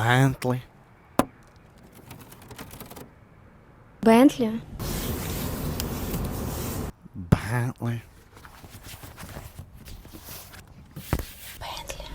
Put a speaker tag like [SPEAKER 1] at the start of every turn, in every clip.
[SPEAKER 1] Bentley.
[SPEAKER 2] Bentley.
[SPEAKER 1] Bentley.
[SPEAKER 2] Bentley.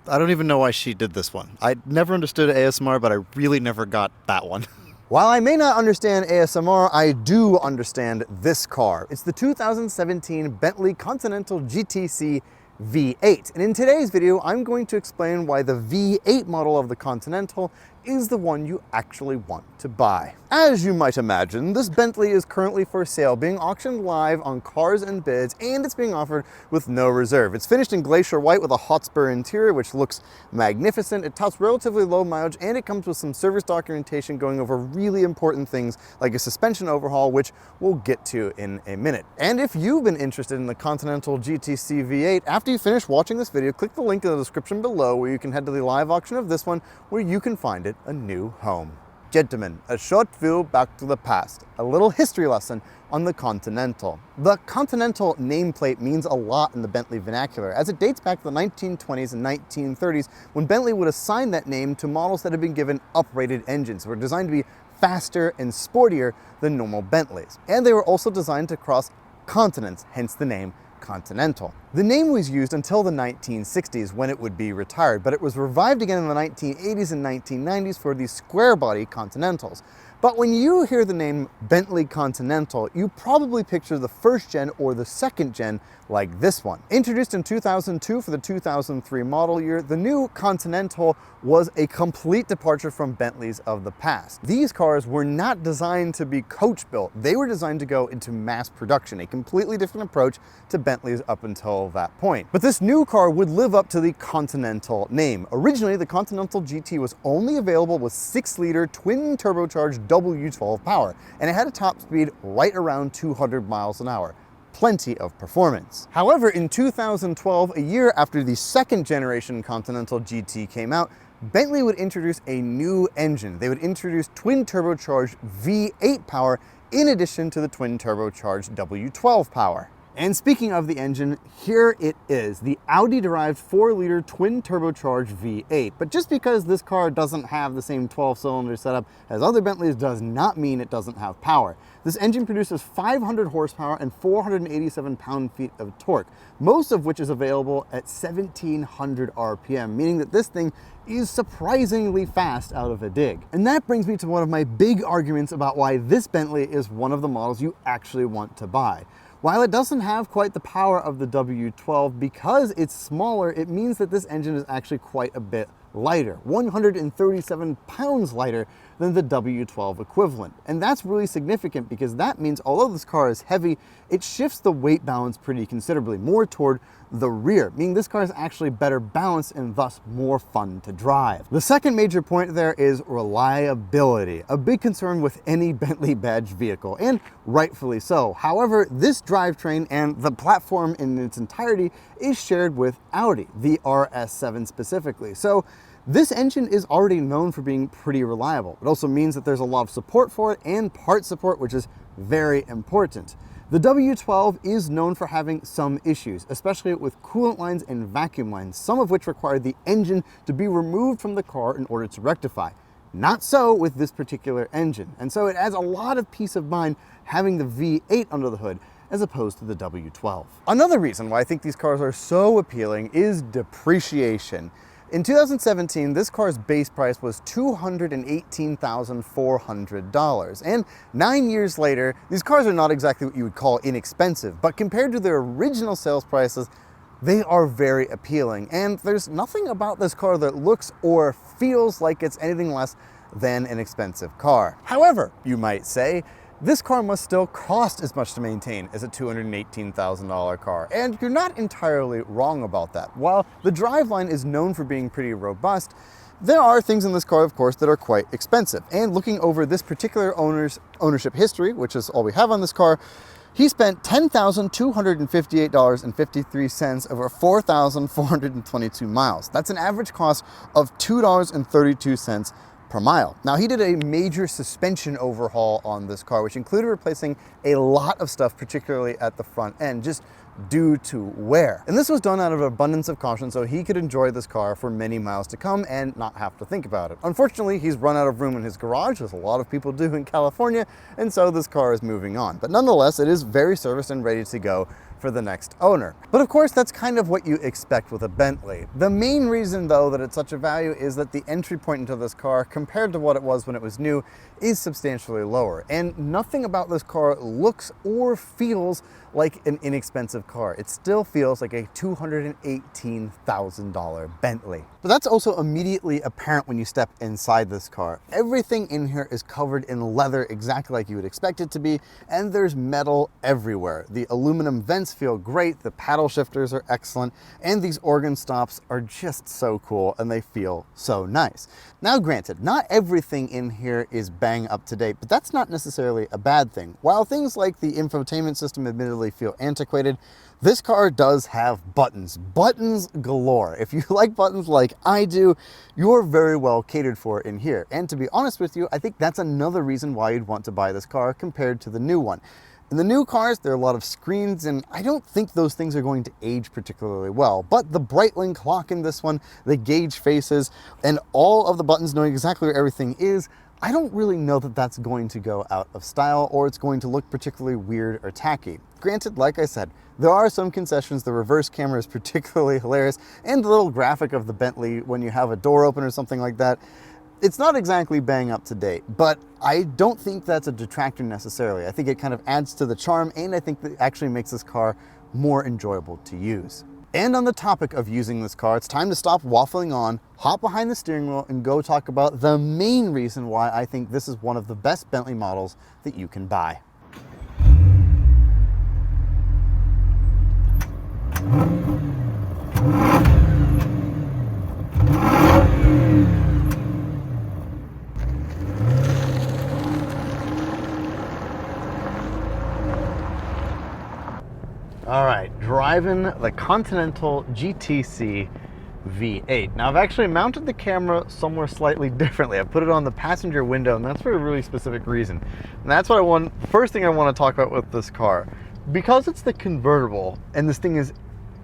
[SPEAKER 1] I don't even know why she did this one. I never understood ASMR, but I really never got that one. While I may not understand ASMR, I do understand this car. It's the 2017 Bentley Continental GTC V8. And in today's video, I'm going to explain why the V8 model of the Continental is the one you actually want to buy. As you might imagine, this Bentley is currently for sale, being auctioned live on Cars and Bids, and it's being offered with no reserve. It's finished in glacier white with a Hotspur interior, which looks magnificent. It touts relatively low mileage, and it comes with some service documentation going over really important things like a suspension overhaul, which we'll get to in a minute. And if you've been interested in the Continental GTC V8, after you finish watching this video, click the link in the description below where you can head to the live auction of this one, where you can find it a new home. Gentlemen, a short view back to the past, a little history lesson on the Continental. The Continental nameplate means a lot in the Bentley vernacular, as it dates back to the 1920s and 1930s when Bentley would assign that name to models that had been given uprated engines that were designed to be faster and sportier than normal Bentleys. And they were also designed to cross continents, hence the name Continental. The name was used until the 1960s when it would be retired, but it was revived again in the 1980s and 1990s for the square body Continentals. But when you hear the name Bentley Continental, you probably picture the first gen or the second gen like this one. Introduced in 2002 for the 2003 model year, the new Continental was a complete departure from Bentleys of the past. These cars were not designed to be coach built. They were designed to go into mass production, a completely different approach to Bentleys up until that point. But this new car would live up to the Continental name. Originally, the Continental GT was only available with 6-liter twin turbocharged W12 power, and it had a top speed right around 200 miles an hour. Plenty of performance. However, in 2012, a year after the second generation Continental GT came out, Bentley would introduce a new engine. They would introduce twin turbocharged V8 power in addition to the twin turbocharged W12 power. And speaking of the engine, here it is, the Audi-derived 4-liter twin turbocharged V8. But just because this car doesn't have the same 12-cylinder setup as other Bentleys does not mean it doesn't have power. This engine produces 500 horsepower and 487 pound-feet of torque, most of which is available at 1700 RPM, meaning that this thing is surprisingly fast out of a dig. And that brings me to one of my big arguments about why this Bentley is one of the models you actually want to buy. While it doesn't have quite the power of the W12, because it's smaller, it means that this engine is actually quite a bit lighter, 137 pounds lighter than the W12 equivalent. And that's really significant because that means although this car is heavy, it shifts the weight balance pretty considerably more toward the rear, meaning this car is actually better balanced and thus more fun to drive. The second major point there is reliability, a big concern with any Bentley badge vehicle, and rightfully so. However, this drivetrain and the platform in its entirety is shared with Audi, the RS7 specifically. So this engine is already known for being pretty reliable. It also means that there's a lot of support for it and part support, which is very important. The W12 is known for having some issues, especially with coolant lines and vacuum lines, some of which require the engine to be removed from the car in order to rectify. Not so with this particular engine, and so it adds a lot of peace of mind having the V8 under the hood as opposed to the W12. Another reason why I think these cars are so appealing is depreciation. In 2017, this car's base price was $218,400. And 9 years later, these cars are not exactly what you would call inexpensive, but compared to their original sales prices, they are very appealing. And there's nothing about this car that looks or feels like it's anything less than an expensive car. However, you might say, this car must still cost as much to maintain as a $218,000 car, and you're not entirely wrong about that. While the driveline is known for being pretty robust, there are things in this car, of course, that are quite expensive. And looking over this particular owner's ownership history, which is all we have on this car, he spent $10,258.53 over 4,422 miles. That's an average cost of $2.32 per mile. Now, he did a major suspension overhaul on this car, which included replacing a lot of stuff, particularly at the front end, just due to wear. And this was done out of an abundance of caution so he could enjoy this car for many miles to come and not have to think about it. Unfortunately, he's run out of room in his garage, as a lot of people do in California, and so this car is moving on. But nonetheless, it is very serviced and ready to go for the next owner. But of course, that's kind of what you expect with a Bentley. The main reason, though, that it's such a value is that the entry point into this car, compared to what it was when it was new, is substantially lower. And nothing about this car looks or feels like an inexpensive car. It still feels like a $218,000 Bentley. But that's also immediately apparent when you step inside this car. Everything in here is covered in leather, exactly like you would expect it to be, and there's metal everywhere. The aluminum vents feel great, the paddle shifters are excellent, and these organ stops are just so cool, and they feel so nice. Now granted, not everything in here is bang up to date, but that's not necessarily a bad thing. While things like the infotainment system admittedly feel antiquated, this car does have buttons galore. If you like buttons like I do, you're very well catered for in here. And to be honest with you, I think that's another reason why you'd want to buy this car compared to the new one. In the new cars, there are a lot of screens, and I don't think those things are going to age particularly well. But the Breitling clock in this one, the gauge faces, and all of the buttons knowing exactly where everything is, I don't really know that that's going to go out of style or it's going to look particularly weird or tacky. Granted, like I said, there are some concessions. The reverse camera is particularly hilarious, and the little graphic of the Bentley when you have a door open or something like that. It's not exactly bang up to date, but I don't think that's a detractor necessarily. I think it kind of adds to the charm, and I think that actually makes this car more enjoyable to use. And on the topic of using this car, it's time to stop waffling on, hop behind the steering wheel, and go talk about the main reason why I think this is one of the best Bentley models that you can buy. All right, driving the Continental GTC V8. Now, I've actually mounted the camera somewhere slightly differently. I put it on the passenger window, and that's for a really specific reason. And that's what first thing I want to talk about with this car. Because it's the convertible, and this thing is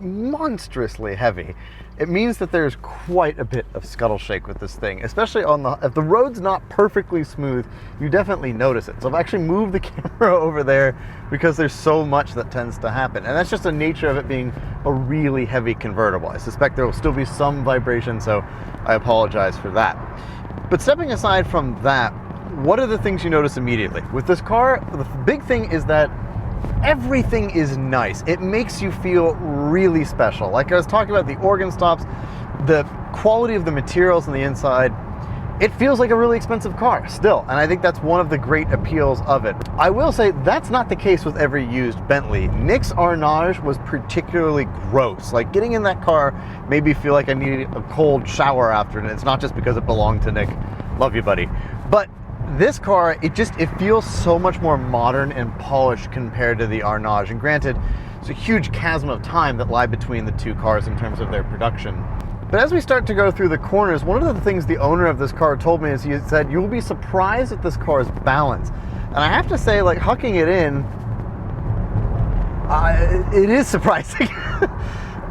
[SPEAKER 1] monstrously heavy, it means that there's quite a bit of scuttle shake with this thing, especially if the road's not perfectly smooth, you definitely notice it. So I've actually moved the camera over there because there's so much that tends to happen. And that's just the nature of it being a really heavy convertible. I suspect there will still be some vibration, so I apologize for that. But stepping aside from that, what are the things you notice immediately? With this car, the big thing is that everything is nice. It makes you feel really special. Like I was talking about the organ stops, the quality of the materials on the inside, it feels like a really expensive car still. And I think that's one of the great appeals of it. I will say that's not the case with every used Bentley. Nick's Arnage was particularly gross. Like getting in that car made me feel like I needed a cold shower after it. And it's not just because it belonged to Nick. Love you, buddy. But this car, it feels so much more modern and polished compared to the Arnage. And granted, it's a huge chasm of time that lie between the two cars in terms of their production. But as we start to go through the corners, one of the things the owner of this car told me is he said, "You'll be surprised at this car's balance." And I have to say, like, hucking it in, it is surprising.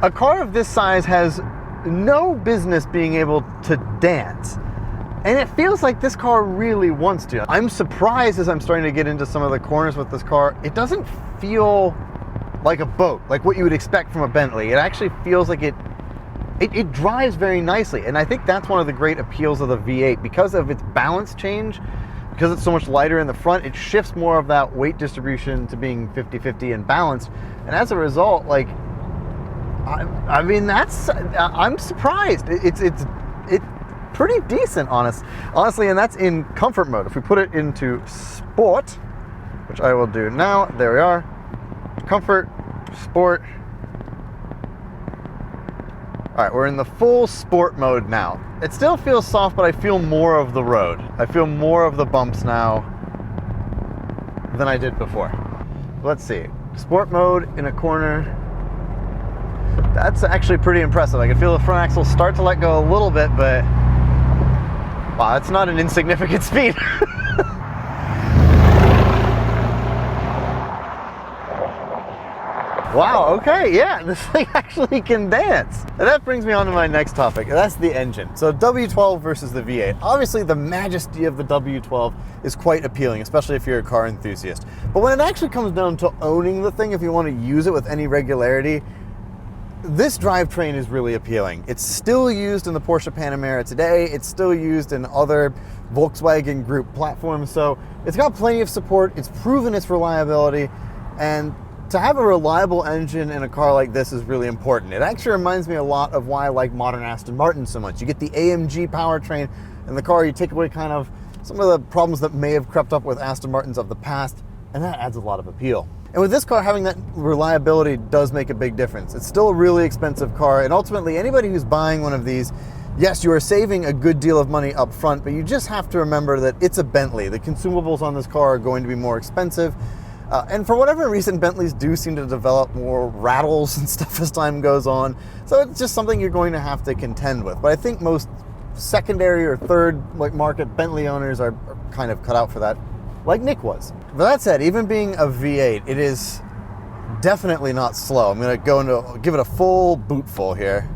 [SPEAKER 1] A car of this size has no business being able to dance. And it feels like this car really wants to. I'm surprised as I'm starting to get into some of the corners with this car, it doesn't feel like a boat, like what you would expect from a Bentley. It actually feels like it drives very nicely. And I think that's one of the great appeals of the V8. Because of its balance change, because it's so much lighter in the front, it shifts more of that weight distribution to being 50-50 and balanced. And as a result, like, I mean, I'm surprised. It's pretty decent, honestly, and that's in comfort mode. If we put it into sport, which I will do now, there we are, comfort, sport. All right, we're in the full sport mode now. It still feels soft, but I feel more of the road. I feel more of the bumps now than I did before. Let's see, sport mode in a corner. That's actually pretty impressive. I can feel the front axle start to let go a little bit, but Wow, that's not an insignificant speed. Wow, okay, yeah, this thing actually can dance. And that brings me on to my next topic, and that's the engine. So W12 versus the V8. Obviously, the majesty of the W12 is quite appealing, especially if you're a car enthusiast. But when it actually comes down to owning the thing, if you want to use it with any regularity, this drivetrain is really appealing. It's still used in the Porsche Panamera today. It's still used in other Volkswagen Group platforms. So it's got plenty of support. It's proven its reliability. And to have a reliable engine in a car like this is really important. It actually reminds me a lot of why I like modern Aston Martin so much. You get the AMG powertrain in the car, you take away kind of some of the problems that may have crept up with Aston Martins of the past, and that adds a lot of appeal. And with this car, having that reliability does make a big difference. It's still a really expensive car, and ultimately anybody who's buying one of these, yes, you are saving a good deal of money up front, but you just have to remember that it's a Bentley. The consumables on this car are going to be more expensive. And for whatever reason, Bentleys do seem to develop more rattles and stuff as time goes on. So it's just something you're going to have to contend with. But I think most secondary or third market Bentley owners are kind of cut out for that, like Nick was. But that said, even being a V8, it is definitely not slow. I'm going to give it a full bootful here.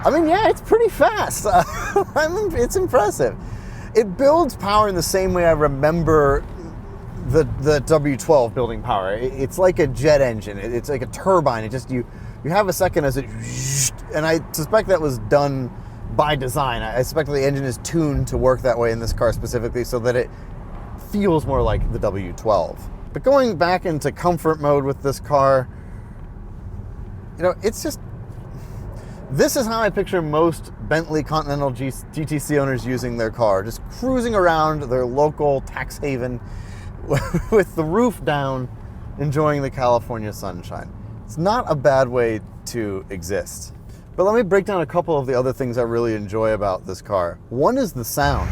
[SPEAKER 1] I mean, yeah, it's pretty fast. It's impressive. It builds power in the same way I remember the W12 building power. It's like a jet engine. It's like a turbine. It just, you have a second as it, and I suspect that was done by design. I suspect the engine is tuned to work that way in this car specifically so that it feels more like the W12. But going back into comfort mode with this car, it's just, this is how I picture most Bentley Continental GTC owners using their car, just cruising around their local tax haven with the roof down, enjoying the California sunshine. It's not a bad way to exist. But let me break down a couple of the other things I really enjoy about this car. One is the sound.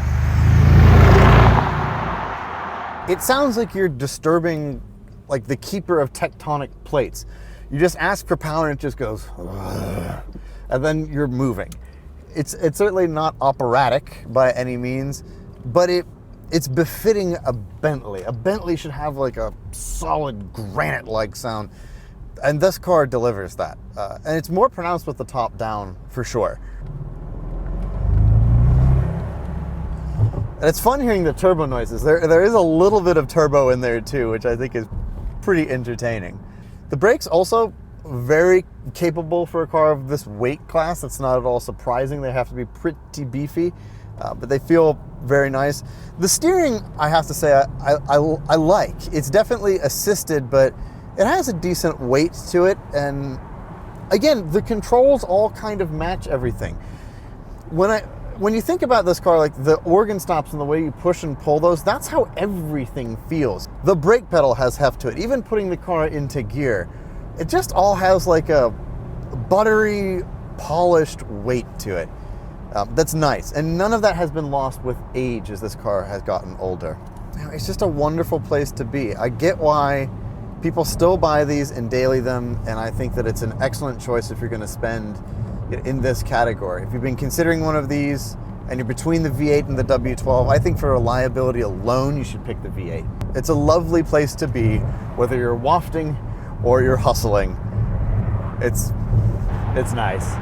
[SPEAKER 1] It sounds like you're disturbing like the keeper of tectonic plates. You just ask for power and it just goes, and then you're moving. It's certainly not operatic by any means, but it's befitting a Bentley. A Bentley should have like a solid granite-like sound, and this car delivers that. And it's more pronounced with the top down for sure. And it's fun hearing the turbo noises. There is a little bit of turbo in there too, which I think is pretty entertaining. The brakes also very capable for a car of this weight class. It's not at all surprising. They have to be pretty beefy, but they feel very nice. The steering, I have to say, I like. It's definitely assisted, but it has a decent weight to it. And again, the controls all kind of match everything. When you think about this car, like the organ stops and the way you push and pull those, that's how everything feels. The brake pedal has heft to it. Even putting the car into gear, it just all has like a buttery, polished weight to it. That's nice. And none of that has been lost with age as this car has gotten older. It's just a wonderful place to be. I get why people still buy these and daily them, and I think that it's an excellent choice if you're going to spend in this category. If you've been considering one of these and you're between the V8 and the W12, I think for reliability alone, you should pick the V8. It's a lovely place to be, whether you're wafting or you're hustling. It's nice.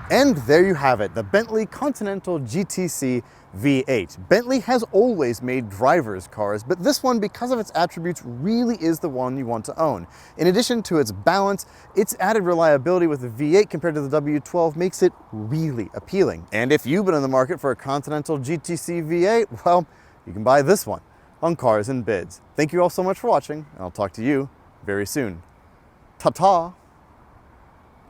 [SPEAKER 1] And there you have it, the Bentley Continental GTC V8. Bentley has always made drivers' cars, but this one, because of its attributes, really is the one you want to own. In addition to its balance, its added reliability with the V8 compared to the W12 makes it really appealing. And if you've been in the market for a Continental GTC V8, well, you can buy this one on Cars and Bids. Thank you all so much for watching, and I'll talk to you very soon. Ta-ta!